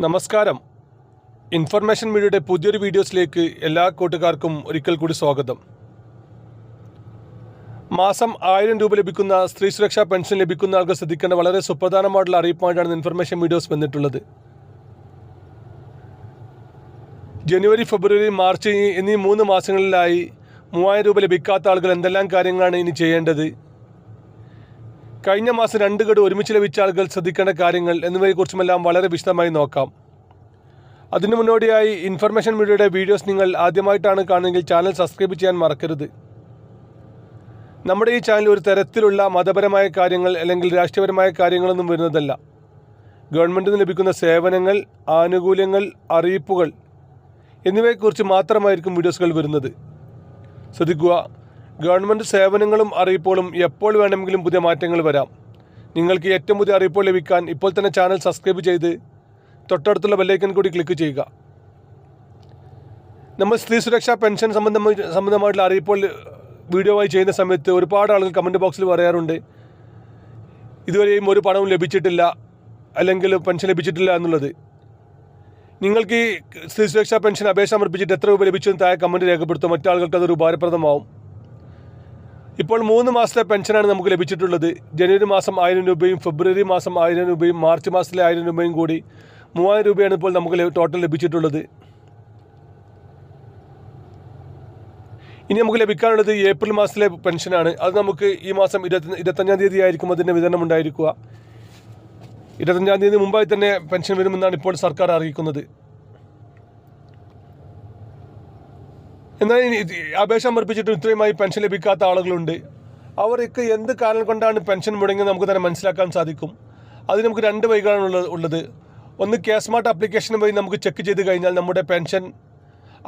നമസ്കാരം. ഇൻഫർമേഷൻ മീഡിയയുടെ പുതിയൊരു വീഡിയോസിലേക്ക് എല്ലാ കൂട്ടുകാർക്കും ഒരിക്കൽ കൂടി സ്വാഗതം. മാസം 1000 രൂപ ലഭിക്കുന്ന സ്ത്രീ സുരക്ഷാ പെൻഷൻ ലഭിക്കുന്ന ആൾക്ക് ശ്രദ്ധിക്കേണ്ട വളരെ സുപ്രധാനമായിട്ടുള്ള അറിയിപ്പായിട്ടാണ് ഇൻഫർമേഷൻ വീഡിയോസ് വന്നിട്ടുള്ളത്. ജനുവരി, ഫെബ്രുവരി, മാർച്ച് എന്നീ 3 മാസങ്ങളിലായി 3000 രൂപ ലഭിക്കാത്ത ആളുകൾ എന്തെല്ലാം കാര്യങ്ങളാണ് ഇനി ചെയ്യേണ്ടത്, കഴിഞ്ഞ മാസം 2 ഗഡു ഒരുമിച്ച് ലഭിച്ച ആളുകൾ ശ്രദ്ധിക്കേണ്ട കാര്യങ്ങൾ എന്നിവയെക്കുറിച്ചുമെല്ലാം വളരെ വിശദമായി നോക്കാം. അതിനു മുന്നോടിയായി ഇൻഫർമേഷൻ മീഡിയയുടെ വീഡിയോസ് നിങ്ങൾ ആദ്യമായിട്ടാണ് കാണുന്നതെങ്കിൽ ചാനൽ സബ്സ്ക്രൈബ് ചെയ്യാൻ മറക്കരുത്. നമ്മുടെ ഈ ചാനൽ ഒരു തരത്തിലുള്ള മതപരമായ കാര്യങ്ങൾ അല്ലെങ്കിൽ രാഷ്ട്രീയപരമായ കാര്യങ്ങളൊന്നും വരുന്നതല്ല. ഗവൺമെൻറ്റിൽ നിന്ന് ലഭിക്കുന്ന സേവനങ്ങൾ, ആനുകൂല്യങ്ങൾ, അറിയിപ്പുകൾ എന്നിവയെക്കുറിച്ച് മാത്രമായിരിക്കും വീഡിയോസുകൾ വരുന്നത്. ശ്രദ്ധിക്കുക, ഗവൺമെൻറ് സേവനങ്ങളും അറിയിപ്പുകളും എപ്പോൾ വേണമെങ്കിലും പുതിയ മാറ്റങ്ങൾ വരാം. നിങ്ങൾക്ക് ഏറ്റവും പുതിയ അറിയിപ്പുകൾ ലഭിക്കാൻ ഇപ്പോൾ തന്നെ ചാനൽ സബ്സ്ക്രൈബ് ചെയ്ത് തൊട്ടടുത്തുള്ള ബെല്ലൈക്കൺ കൂടി ക്ലിക്ക് ചെയ്യുക. നമ്മൾ സ്ത്രീ സുരക്ഷാ പെൻഷൻ സംബന്ധമായിട്ടുള്ള അറിയിപ്പുകൾ വീഡിയോ ആയി ചെയ്യുന്ന സമയത്ത് ഒരുപാട് ആളുകൾ കമൻറ്റ് ബോക്സിൽ പറയാറുണ്ട്, ഇതുവരെയും ഒരു പണവും ലഭിച്ചിട്ടില്ല അല്ലെങ്കിൽ പെൻഷൻ ലഭിച്ചിട്ടില്ല എന്നുള്ളത്. നിങ്ങൾക്ക് ഈ സ്ത്രീ സുരക്ഷാ പെൻഷൻ അപേക്ഷ സമർപ്പിച്ചിട്ട് എത്ര രൂപ ലഭിച്ചെന്ന് താഴെ കമൻറ്റ് രേഖപ്പെടുത്തും. മറ്റാളുകൾക്ക് അതൊരു ഉപകാരപ്രദമാവും. ഇപ്പോൾ 3 മാസത്തെ പെൻഷനാണ് നമുക്ക് ലഭിച്ചിട്ടുള്ളത്. ജനുവരി മാസം 1000 രൂപയും ഫെബ്രുവരി മാസം 1000 രൂപയും മാർച്ച് മാസത്തിലെ 1000 രൂപയും കൂടി 3000 രൂപയാണ് ഇപ്പോൾ നമുക്ക് ടോട്ടൽ ലഭിച്ചിട്ടുള്ളത്. ഇനി നമുക്ക് ലഭിക്കാനുള്ളത് ഏപ്രിൽ മാസത്തിലെ പെൻഷനാണ്. അത് നമുക്ക് ഈ മാസം 25-ാം തീയതി ആയിരിക്കും അതിൻ്റെ വിതരണം ഉണ്ടായിരിക്കുക. 25-ാം തീയതി മുമ്പായി തന്നെ പെൻഷൻ വരുമെന്നാണ് ഇപ്പോൾ സർക്കാർ അറിയിക്കുന്നത്. എന്നാൽ അപേക്ഷ സമർപ്പിച്ചിട്ടും ഇത്രയുമായി പെൻഷൻ ലഭിക്കാത്ത ആളുകളുണ്ട്. അവർക്ക് എന്ത് കാരണം കൊണ്ടാണ് പെൻഷൻ മുടങ്ങിയത് നമുക്ക് തന്നെ മനസ്സിലാക്കാൻ സാധിക്കും. അതിന് നമുക്ക് 2 വഴികളാണ് ഉള്ളത്. ഒന്ന്, സ്മാർട്ട് ആപ്ലിക്കേഷൻ വഴി നമുക്ക് ചെക്ക് ചെയ്ത് കഴിഞ്ഞാൽ നമ്മുടെ പെൻഷൻ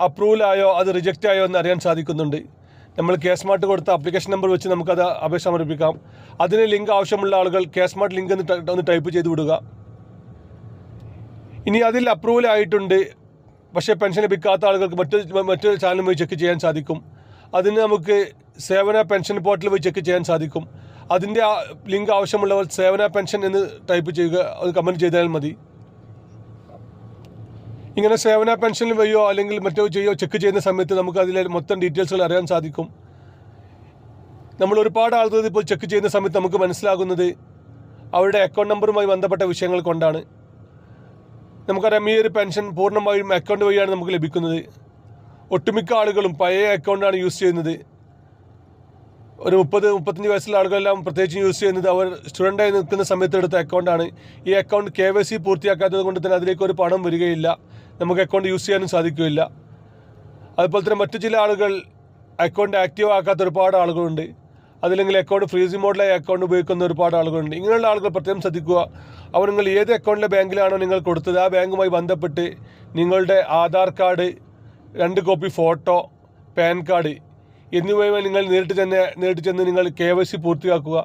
അപ്രൂവൽ ആയോ അത് റിജക്റ്റ് ആയോ എന്ന് അറിയാൻ സാധിക്കുന്നുണ്ട്. നമ്മൾ സ്മാർട്ട് കൊടുത്ത ആപ്ലിക്കേഷൻ നമ്പർ വെച്ച് നമുക്കത് അപേക്ഷ സമർപ്പിക്കാം. അതിന് ലിങ്ക് ആവശ്യമുള്ള ആളുകൾ സ്മാർട്ട് ലിങ്ക് ഒന്ന് ടൈപ്പ് ചെയ്ത് വിടുക. ഇനി അതിൽ അപ്രൂവൽ ആയിട്ടുണ്ട് പക്ഷേ പെൻഷൻ ലഭിക്കാത്ത ആളുകൾക്ക് മറ്റൊരു ചാനൽ വഴി ചെക്ക് ചെയ്യാൻ സാധിക്കും. അതിന് നമുക്ക് സേവന പെൻഷൻ പോർട്ടൽ വഴി ചെക്ക് ചെയ്യാൻ സാധിക്കും. അതിൻ്റെ ലിങ്ക് ആവശ്യമുള്ളവർ സേവന പെൻഷൻ എന്ന് ടൈപ്പ് ചെയ്യുക, അത് കമൻറ്റ് ചെയ്താൽ മതി. ഇങ്ങനെ സേവന പെൻഷൻ വഴിയോ അല്ലെങ്കിൽ മറ്റോ ചെക്ക് ചെയ്യുന്ന സമയത്ത് നമുക്ക് അതിലെ മൊത്തം ഡീറ്റെയിൽസുകൾ അറിയാൻ സാധിക്കും. നമ്മൾ ഒരുപാട് ആളുകൾ ഇപ്പോൾ ചെക്ക് ചെയ്യുന്ന സമയത്ത് നമുക്ക് മനസ്സിലാകുന്നത് അവരുടെ അക്കൗണ്ട് നമ്പറുമായി ബന്ധപ്പെട്ട വിഷയങ്ങൾ കൊണ്ടാണ്. നമുക്കറിയാം, ഈ ഒരു പെൻഷൻ പൂർണ്ണമായും അക്കൗണ്ട് വഴിയാണ് നമുക്ക് ലഭിക്കുന്നത്. ഒട്ടുമിക്ക ആളുകളും പഴയ അക്കൗണ്ടാണ് യൂസ് ചെയ്യുന്നത്. ഒരു 30-35 വയസ്സുള്ള ആളുകളെല്ലാം പ്രത്യേകിച്ച് യൂസ് ചെയ്യുന്നത് അവർ സ്റ്റുഡൻ്റായി നിൽക്കുന്ന സമയത്ത് എടുത്ത അക്കൗണ്ടാണ്. ഈ അക്കൗണ്ട് KYC പൂർത്തിയാക്കാത്തത് കൊണ്ട് തന്നെ അതിലേക്ക് ഒരു പണം വരികയില്ല, നമുക്ക് അക്കൗണ്ട് യൂസ് ചെയ്യാനും സാധിക്കുകയില്ല. അതുപോലെ തന്നെ മറ്റു ചില ആളുകൾ അക്കൗണ്ട് ആക്റ്റീവ് ആക്കാത്ത ഒരുപാട് ആളുകളുണ്ട്. അതില്ലെങ്കിൽ അക്കൗണ്ട് ഫ്രീസിംഗ് മോഡിലായി അക്കൗണ്ട് ഉപയോഗിക്കുന്ന ഒരുപാട് ആളുകളുണ്ട്. ഇങ്ങനെയുള്ള ആളുകൾ പ്രത്യേകം ശ്രദ്ധിക്കുക. അവർ നിങ്ങൾ ഏത് അക്കൗണ്ടിലെ ബാങ്കിലാണോ നിങ്ങൾ കൊടുത്തത് ആ ബാങ്കുമായി ബന്ധപ്പെട്ട് നിങ്ങളുടെ Aadhaar card, 2 copy photo, pan card എന്നിവയുമായി നിങ്ങൾ നേരിട്ട് ചെന്ന് നിങ്ങൾ KYC പൂർത്തിയാക്കുക.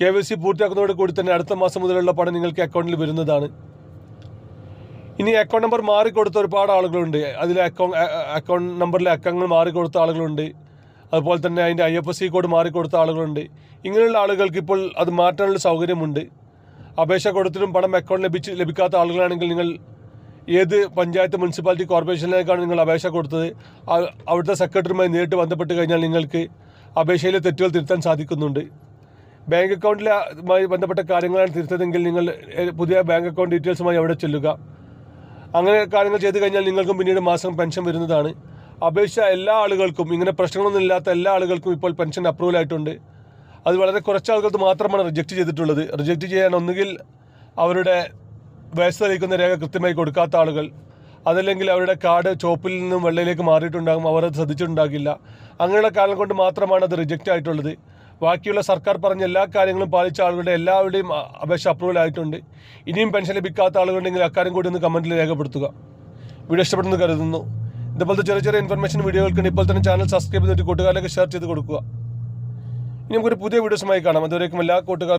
KYC പൂർത്തിയാക്കുന്നതോട് കൂടി തന്നെ അടുത്ത മാസം മുതലുള്ള പണം നിങ്ങൾക്ക് അക്കൗണ്ടിൽ വരുന്നതാണ്. ഇനി അക്കൗണ്ട് നമ്പർ മാറിക്കൊടുത്ത ഒരുപാട് ആളുകളുണ്ട്. അതിൽ അക്കൗണ്ട് നമ്പറിലെ അക്കങ്ങൾ മാറിക്കൊടുത്ത ആളുകളുണ്ട്. അതുപോലെ തന്നെ അതിൻ്റെ IFSC കോഡ് മാറിക്കൊടുത്ത ആളുകളുണ്ട്. ഇങ്ങനെയുള്ള ആളുകൾക്ക് ഇപ്പോൾ അത് മാറ്റാനുള്ള സൗകര്യമുണ്ട്. അപേക്ഷ കൊടുത്തിട്ടും പണം അക്കൗണ്ട് ലഭിക്കാത്ത ആളുകളാണെങ്കിൽ നിങ്ങൾ ഏത് പഞ്ചായത്ത്, മുനിസിപ്പാലിറ്റി, കോർപ്പറേഷനിലേക്കാണ് നിങ്ങൾ അപേക്ഷ കൊടുത്തത് അവിടുത്തെ സെക്രട്ടറിയുമായി നേരിട്ട് ബന്ധപ്പെട്ട് കഴിഞ്ഞാൽ നിങ്ങൾക്ക് അപേക്ഷയിലെ തെറ്റുകൾ തിരുത്താൻ സാധിക്കുന്നുണ്ട്. ബാങ്ക് അക്കൗണ്ടിലുമായി ബന്ധപ്പെട്ട കാര്യങ്ങളാണ് തിരുത്തതെങ്കിൽ നിങ്ങൾ പുതിയ ബാങ്ക് അക്കൗണ്ട് ഡീറ്റെയിൽസുമായി അവിടെ ചെല്ലുക. അങ്ങനെ കാര്യങ്ങൾ ചെയ്ത് കഴിഞ്ഞാൽ നിങ്ങൾക്കും പിന്നീട് മാസം പെൻഷൻ വരുന്നതാണ്. അപേക്ഷ എല്ലാ ആളുകൾക്കും, ഇങ്ങനെ പ്രശ്നങ്ങളൊന്നും ഇല്ലാത്ത എല്ലാ ആളുകൾക്കും ഇപ്പോൾ പെൻഷൻ അപ്രൂവൽ ആയിട്ടുണ്ട്. അത് വളരെ കുറച്ച് ആളുകൾക്ക് മാത്രമാണ് റിജക്റ്റ് ചെയ്തിട്ടുള്ളത്. റിജക്റ്റ് ചെയ്യാൻ ഒന്നുകിൽ അവരുടെ വയസ്സ് തെളിയിക്കുന്ന രേഖ കൃത്യമായി കൊടുക്കാത്ത ആളുകൾ, അതല്ലെങ്കിൽ അവരുടെ കാർഡ് ചുവപ്പിൽ നിന്നും വെള്ളയിലേക്ക് മാറിയിട്ടുണ്ടാകും, അവർ അത് ശ്രദ്ധിച്ചിട്ടുണ്ടാകില്ല. അങ്ങനെയുള്ള കാരണം കൊണ്ട് മാത്രമാണ് അത് റിജക്റ്റ് ആയിട്ടുള്ളത്. ബാക്കിയുള്ള സർക്കാർ പറഞ്ഞ എല്ലാ കാര്യങ്ങളും പാലിച്ച ആളുകളുടെ എല്ലാവരുടെയും അപേക്ഷ അപ്രൂവൽ ആയിട്ടുണ്ട്. ഇനിയും പെൻഷൻ ലഭിക്കാത്ത ആളുകളുണ്ടെങ്കിൽ അക്കാര്യം കൂടി ഒന്ന് കമൻറ്റിൽ രേഖപ്പെടുത്തുക. വീഡിയോ ഇഷ്ടപ്പെടുന്നു കരുതുന്നു. ഇതുപോലത്തെ ചെറിയ ഇൻഫർമേഷൻ വീഡിയോകൾക്ക് ഇപ്പോൾ തന്നെ ചാനൽ സബ്സ്ക്രൈബ് ചെയ്തിട്ട് കൂട്ടുകാരിലേക്ക് ഷെയർ ചെയ്ത് കൊടുക്കുക. ഇനി നമുക്കൊരു പുതിയ വീഡിയോസുമായി കാണാം. അതുവരേക്കും എല്ലാ കൂട്ടുകാർ